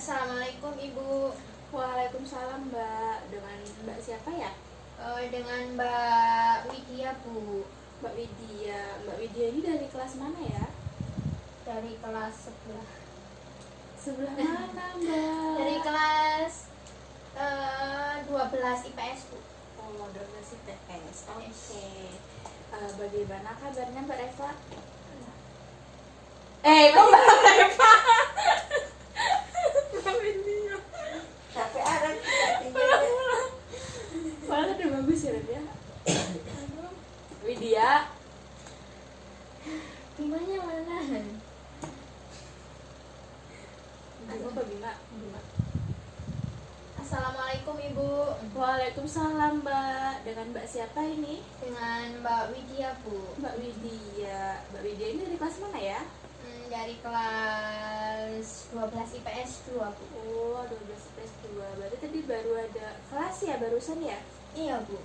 Assalamualaikum Ibu. Waalaikumsalam Mbak. Dengan Mbak siapa ya? Dengan Mbak Widya Bu, Mbak Widya. Mbak Widya ini dari kelas mana ya? dari kelas sebelah. Sebelah mana Mbak? Dari kelas 12 IPS Bu. Oh, donasi TS. Oke. Bagaimana kabarnya Mbak Reva? Kok Mbak Reva? Mbak Widya. Tapi ada tinggal Malah udah bagus ya Reva. Widya. Bimanya mana? Bima apa Bima? Bima. Assalamualaikum Ibu. Waalaikumsalam Mbak. Dengan Mbak siapa ini? Dengan Mbak Widya Bu. Mbak Widya. Mbak Widya ini dari kelas mana ya? Dari kelas 12 IPS 2 Bu. Oh, 12 plus 2. Berarti tadi baru ada kelas ya barusan ya? Iya Bu.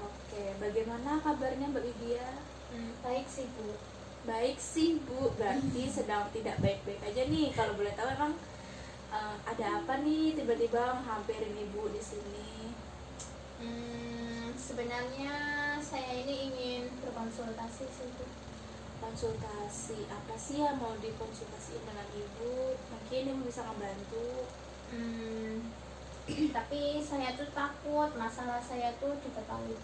Oke, bagaimana kabarnya Mbak Widya? Baik sih Bu. Baik sih Bu, berarti sedang tidak baik-baik aja nih. Kalau boleh tahu emang ada apa nih tiba-tiba menghampirin Ibu di sini? Sebenarnya saya ini ingin berkonsultasi sih Bu. Konsultasi apa sih yang mau dikonsultasiin dengan Ibu? Mungkin Ibu bisa ngebantu. Tapi saya tuh takut masalah saya tuh diketahui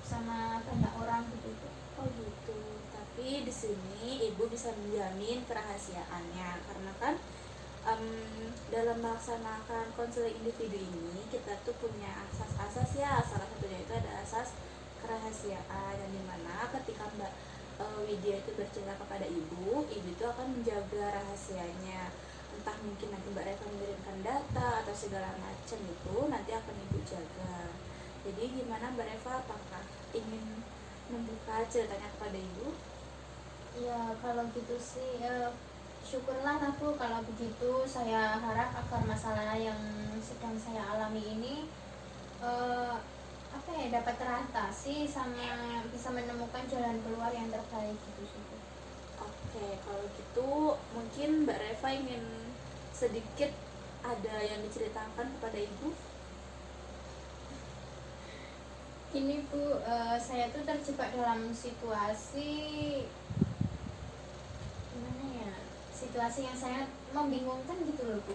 sama banyak orang gitu Bu. Oh gitu. Tapi di sini Ibu bisa menjamin kerahasiaannya karena kan dalam melaksanakan konseling individu ini kita tuh punya asas-asas ya. Salah satunya itu ada asas kerahasiaan yang dimana ketika Mbak Widya itu bercerita kepada Ibu itu akan menjaga rahasianya. Entah mungkin nanti Mbak Reva mengirimkan data atau segala macam itu nanti akan Ibu jaga. Jadi gimana Mbak Reva, apakah ingin membuka ceritanya kepada Ibu? Ya kalau gitu sih syukurlah aku kalau begitu. Saya harap agar masalah yang sedang saya alami ini dapat teratasi sama bisa menemukan jalan keluar yang terbaik gitu sih. Oke, kalau gitu mungkin Mbak Reva ingin sedikit ada yang diceritakan kepada Ibu. Ini Bu, saya tuh terjebak dalam situasi gimana ya? Situasi yang sangat membingungkan gitu loh Bu.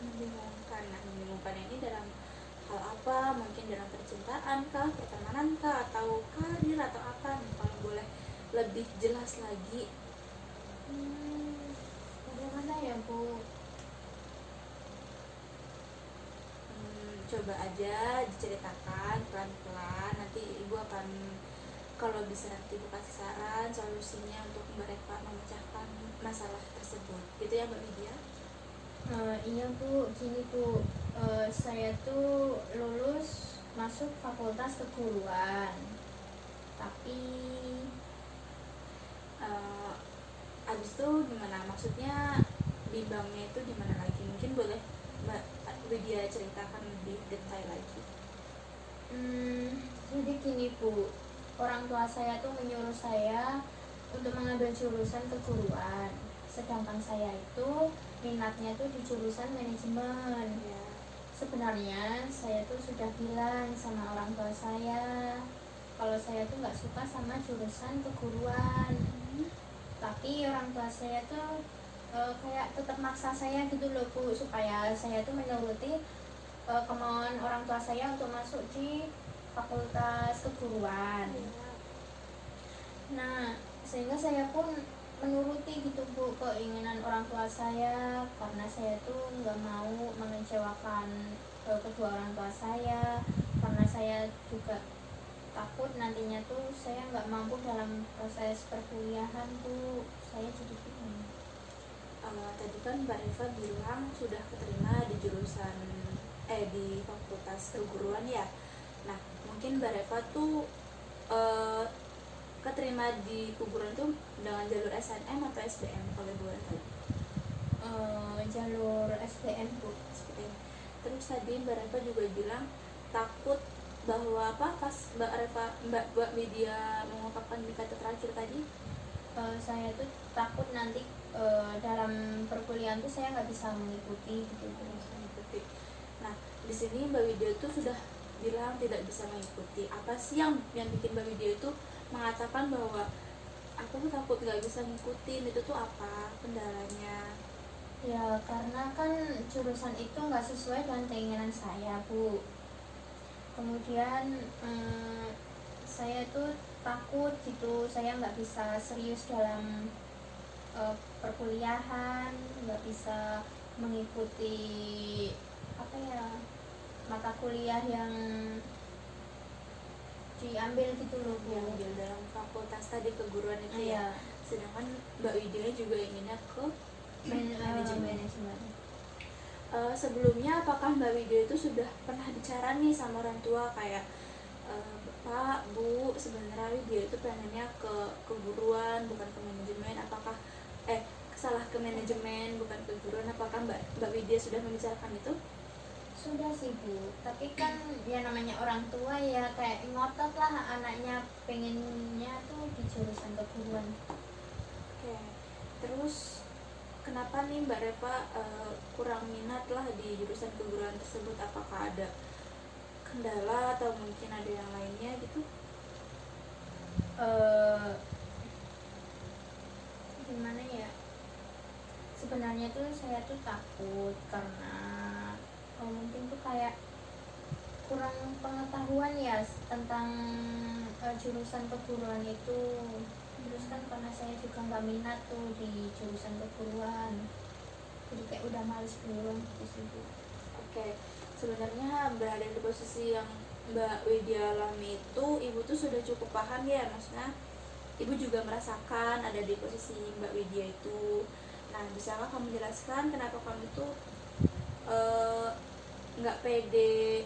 Membingungkan. Nah, membingungkan ini dalam hal apa? Mungkin dalam percintaan kah, pertemanan kah, atau karir atau apa? Nih, kalau boleh lebih jelas lagi. Bagaimana ya Bu? Coba aja diceritakan pelan-pelan. Nanti Ibu akan kalau bisa nanti Ibu kasih saran solusinya untuk mereka memecahkan masalah tersebut. Gitu ya Mbak Widya? Iya Bu, gini Bu, saya tuh lulus masuk fakultas keguruan, tapi abis itu gimana? Maksudnya bimbangnya itu di mana lagi? Mungkin boleh Mbak Widya ceritakan lebih detail lagi. Jadi gini Bu, orang tua saya tuh menyuruh saya untuk mengambil jurusan keguruan, sedangkan saya itu minatnya tuh di jurusan manajemen. Ya. Sebenarnya saya tuh sudah bilang sama orang tua saya kalau saya tuh nggak suka sama jurusan keguruan, tapi orang tua saya tuh kayak tetap maksa saya gitu loh Bu, supaya saya tuh menuruti kemauan orang tua saya untuk masuk di fakultas keguruan. Nah, sehingga saya pun menuruti gitu Bu keinginan orang tua saya, karena saya tuh nggak mau mengecewakan kedua orang tua saya, karena saya juga takut nantinya tuh saya nggak mampu dalam proses perkuliahan Bu. Saya jadi bingung. Tadi kan Mbak Reva bilang sudah keterima di jurusan di fakultas keguruan ya. Nah, mungkin Mbak Reva tuh keterima di keguruan tuh dengan jalur SNM atau SBM kalau boleh tahu? Jalur SBM Bu. SBM. Terus tadi Mbak Reva juga bilang takut bahwa apa pas Mbak Widya mengungkapkan di kata terakhir tadi? Saya tuh takut nanti dalam perkuliahan tuh saya nggak bisa mengikuti gitu. Mengikuti. Nah, di sini Mbak Widya itu sudah bilang tidak bisa mengikuti. Apa sih yang bikin Mbak Widya itu mengatakan bahwa aku tuh takut nggak bisa ngikutin, itu tuh apa kendalanya? Ya karena kan jurusan itu nggak sesuai dengan keinginan saya, Bu. Kemudian saya tuh takut gitu, saya nggak bisa serius dalam perkuliahan, nggak bisa mengikuti apa ya, mata kuliah yang diambil gitu loh, Bu. Diambil dalam fakultas tadi keguruan itu ya. Iya. Sedangkan Mbak Widya juga inginnya ke manajemen. Sebelumnya apakah Mbak Widya itu sudah pernah bicara nih sama orang tua kayak Pak, Bu, sebenarnya Widya itu pengennya ke keguruan bukan ke manajemen, apakah salah ke manajemen bukan keguruan, apakah Mbak Widya sudah membicarakan itu? Sudah sih, Bu, tapi kan ya namanya orang tua ya kayak ngotot lah anaknya pengennya tuh di jurusan keguruan. Oke, terus kenapa nih Mbak Reva kurang minat lah di jurusan keguruan tersebut? Apakah ada kendala atau mungkin ada yang lainnya gitu? Gimana ya, sebenarnya tuh saya tuh takut karena mungkin tuh kayak kurang pengetahuan ya tentang jurusan keguruan itu. Terus kan karena saya juga nggak minat tuh di jurusan keguruan, jadi kayak udah males duluan gitu sih, Bu. Oke, sebenarnya berada di posisi yang Mbak Widya alami itu, Ibu tuh sudah cukup paham ya, maksudnya Ibu juga merasakan ada di posisi Mbak Widya itu. Nah, bisakah kamu jelaskan kenapa kamu tuh nggak pede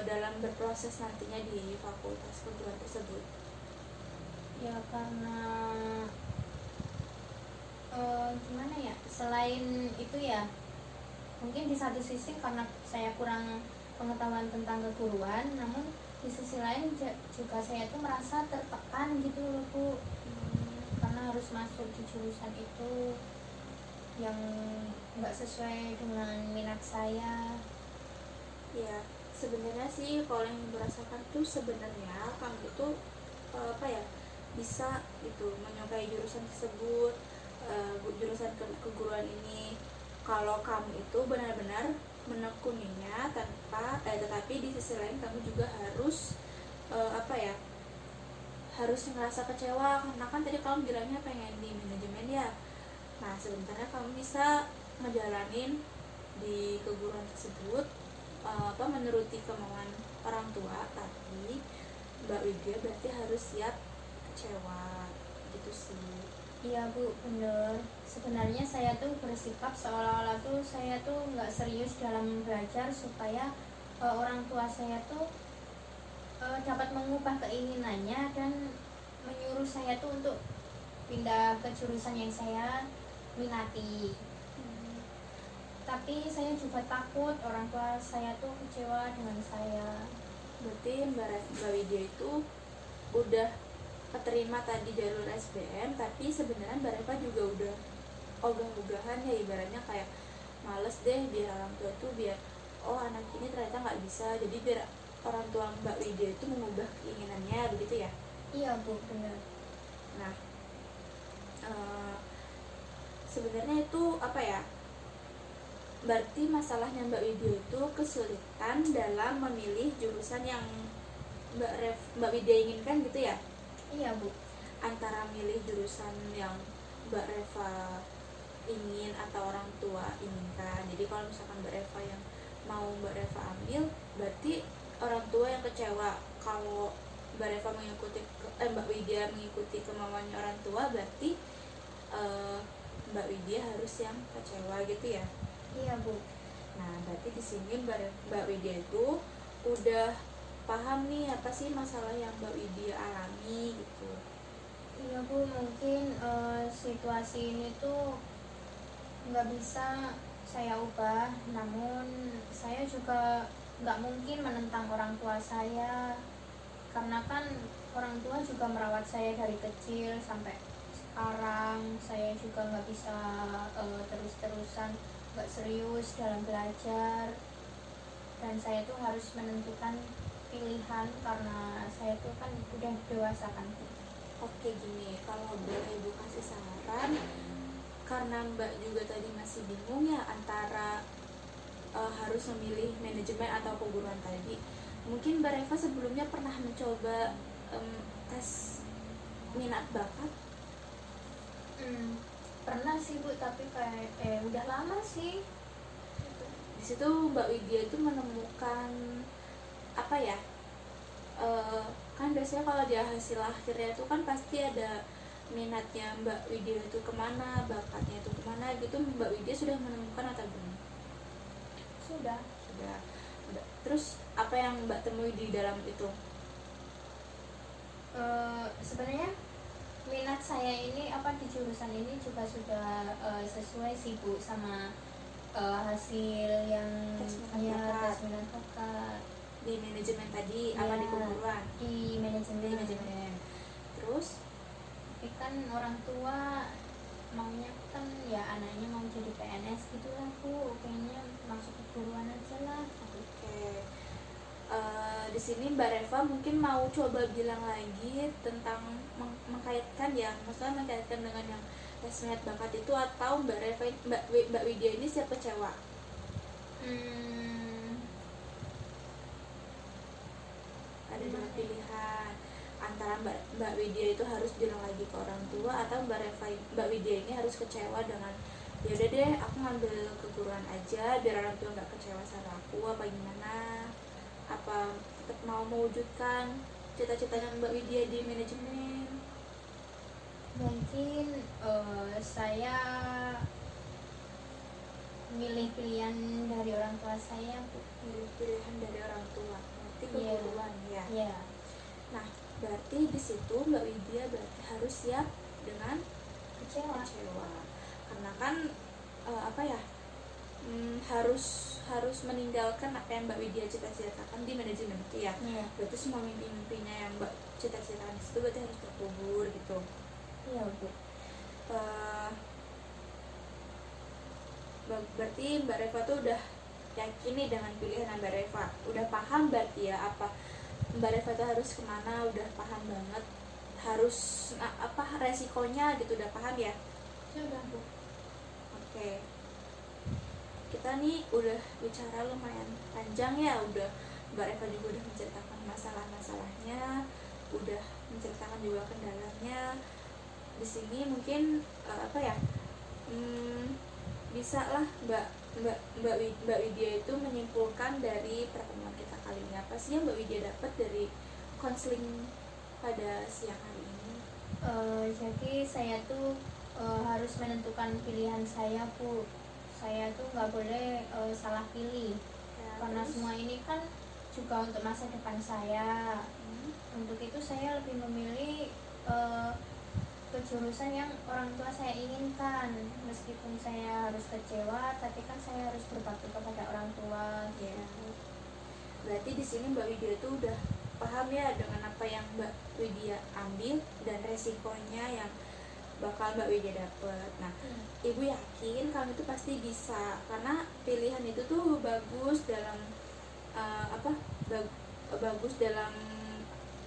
dalam berproses nantinya di fakultas keguruan tersebut? Ya karena gimana ya, selain itu ya mungkin di satu sisi karena saya kurang pengetahuan tentang keguruan, namun di sisi lain juga saya tuh merasa tertekan gitu loh, Bu. Karena harus masuk di jurusan itu yang nggak sesuai dengan minat saya. Ya, sebenarnya sih kalau yang merasakan tuh sebenarnya kamu itu bisa gitu menyukai jurusan tersebut, jurusan keguruan ini, kalau kamu itu benar-benar menekuninya tetapi di sisi lain kamu juga harus harus ngerasa kecewa karena kan tadi kamu bilangnya pengen di manajemen ya. Nah, sebenarnya kamu bisa ngejalanin di keguruan tersebut menuruti kemauan orang tua, tapi Mbak Widya berarti harus siap kecewa gitu sih. Iya, Bu, bener. Sebenarnya saya tuh bersikap seolah-olah tuh saya tuh nggak serius dalam belajar supaya orang tua saya tuh dapat mengubah keinginannya dan menyuruh saya tuh untuk pindah ke jurusan yang saya minati. Tapi saya juga takut orang tua saya tuh kecewa dengan saya. Berarti Mbak Widya itu udah keterima tadi jalur SBM, tapi sebenarnya Mbak Reva juga udah ogah-ogahan ya, ibaratnya kayak males deh biar orang tua tuh biar anak ini ternyata nggak bisa, jadi biar orang tua Mbak Widya itu mengubah keinginannya begitu ya? Iya, Bu, benar. Nah, sebenarnya itu apa ya, berarti masalahnya Mbak Widya itu kesulitan dalam memilih jurusan yang Mbak Widya inginkan gitu ya? Iya, Bu. Antara milih jurusan yang Mbak Reva ingin atau orang tua inginkan. Jadi kalau misalkan Mbak Reva yang mau Mbak Reva ambil, berarti orang tua yang kecewa. Kalau Mbak Reva Mbak Widya mengikuti kemauannya orang tua, berarti Mbak Widya harus yang kecewa gitu ya? Iya, Bu. Nah, berarti di sini Mbak Widya itu udah paham nih apa sih masalah yang Mbak Widya alami gitu. Iya, Bu, mungkin situasi ini tuh nggak bisa saya ubah, namun saya juga nggak mungkin menentang orang tua saya karena kan orang tua juga merawat saya dari kecil sampai sekarang saya juga nggak bisa terus-terusan nggak serius dalam belajar, dan saya tuh harus menentukan pilihan karena saya tuh kan udah dewasa kan. Oke, gini, kalau boleh Ibu kasih saran, karena Mbak juga tadi masih bingung ya antara harus memilih manajemen atau keguruan tadi, mungkin Mbak Reva sebelumnya pernah mencoba tes minat bakat? Pernah sih Bu, tapi kayak udah lama sih. Di situ Mbak Widya itu menemukan apa ya? Kan biasanya kalau dia hasil akhirnya itu kan pasti ada minatnya Mbak Widya itu kemana, bakatnya itu kemana gitu. Mbak Widya sudah menemukan atau belum? Sudah. Terus apa yang Mbak temui di dalam itu? Sebenarnya minat saya ini di jurusan ini juga sudah sesuai sih Bu sama hasil yang Tes minat bakat. tes minat bakat Di manajemen tadi apa Iya, di keguruan? di Di manajemen. manajemen. Terus Tapi kan orang tua maunya kan ya anaknya mau jadi PNS gitulah Bu, kayaknya masuk keguruan aja lah. oke. Di sini Mbak Reva mungkin mau coba bilang lagi tentang mengkaitkan ya, maksudnya mengkaitkan dengan yang tes minat bakat itu, atau Mbak Reva, Mbak Widya ini siap kecewa? Ada dua pilihan antara Mbak Widya itu harus bilang lagi ke orang tua, atau Mbak Widya ini harus kecewa dengan ya udah deh aku ngambil keguruan aja biar orang tua nggak kecewa sama aku, apa gimana? Apa tetap mau mewujudkan cita-citanya Mbak Widya di manajemen? Mungkin saya milih pilihan dari orang tua saya Bu. Pilih pilihan dari orang tua, nanti Iya. keguruan ya. Iya. Nah, berarti di situ Mbak Widya berarti harus siap dengan Kecewa. karena kan apa ya, harus meninggalkan apa yang Mbak Widya cita-citakan di manajemen itu ya. Iya. Berarti semua mimpi-mimpinya yang Mbak cita-citakan itu berarti harus terkubur gitu. Iya Bu. Berarti Mbak Reva tuh udah yakin nih dengan pilihan Mbak Reva, udah paham berarti ya apa Mbak Reva tuh harus kemana, udah paham banget harus apa resikonya gitu, udah paham ya. Sudah Bu. Oke, kita nih udah bicara lumayan panjang ya, udah Mbak Reva juga udah menceritakan masalah-masalahnya, udah menceritakan juga kendalanya. Di sini mungkin apa ya, bisa lah Mbak Widya itu menyimpulkan dari pertemuan kita kali ini, apa sih yang Mbak Widya dapat dari konseling pada siang hari ini? Jadi saya tuh harus menentukan pilihan saya Bu. Saya tuh nggak boleh salah pilih Ya, karena terus? semua ini kan juga untuk masa depan saya. Untuk itu saya lebih memilih ke jurusan yang orang tua saya inginkan, meskipun saya harus kecewa tapi kan saya harus berbakti kepada orang tua. Ya. Berarti di sini Mbak Widya itu udah paham ya dengan apa yang Mbak Widya ambil dan resikonya yang bakal Mbak Widya dapet. Nah, Ibu yakin kamu itu pasti bisa, karena pilihan itu tuh bagus dalam bagus dalam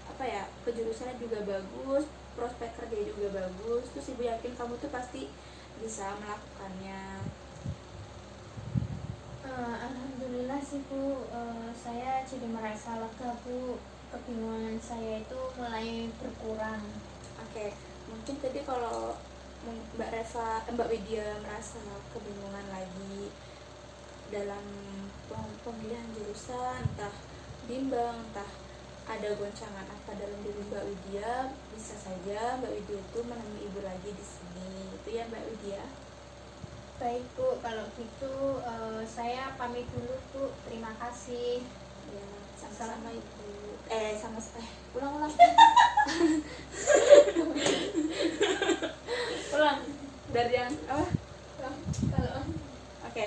apa ya, kejurusannya juga bagus, prospek kerja juga bagus. Terus Ibu yakin kamu tuh pasti bisa melakukannya. Alhamdulillah sih Bu, saya jadi merasa lega Bu, kebingungan saya itu mulai berkurang. Oke, mungkin tadi kalau Mbak Widya merasa kebingungan lagi dalam pemilihan jurusan, entah bimbang, entah ada goncangan apa dalam diri Mbak Widya, bisa saja Mbak Widya itu menemui Ibu lagi di sini. Itu ya Mbak Widya. Baik Bu, kalau gitu saya pamit dulu Bu, terima kasih. Ya, sama-sama Ibu. Ulang. Ulang dari yang apa? Kalau Oke.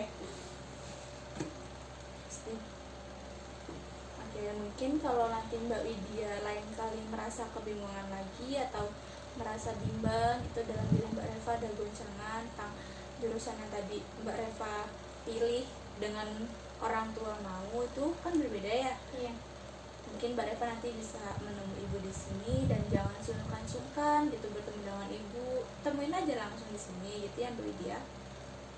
Oke, mungkin kalau nanti Mbak Widya lain kali merasa kebingungan lagi atau merasa bimbang itu dalam diri Mbak Reva ada goncangan tentang jurusan yang tadi Mbak Reva pilih dengan orang tua mau itu kan berbeda ya. Iya. Mungkin Mbak Reva nanti bisa menemui ibu di sini dan jangan sungkan-sungkan gitu bertemu dengan ibu, temuin aja langsung di sini gitu ya Bu Lydia.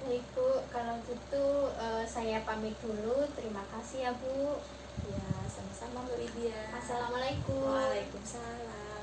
Baik Bu, kalau gitu saya pamit dulu. Terima kasih ya Bu. Ya sama-sama Bu Lydia. Assalamualaikum. Waalaikumsalam.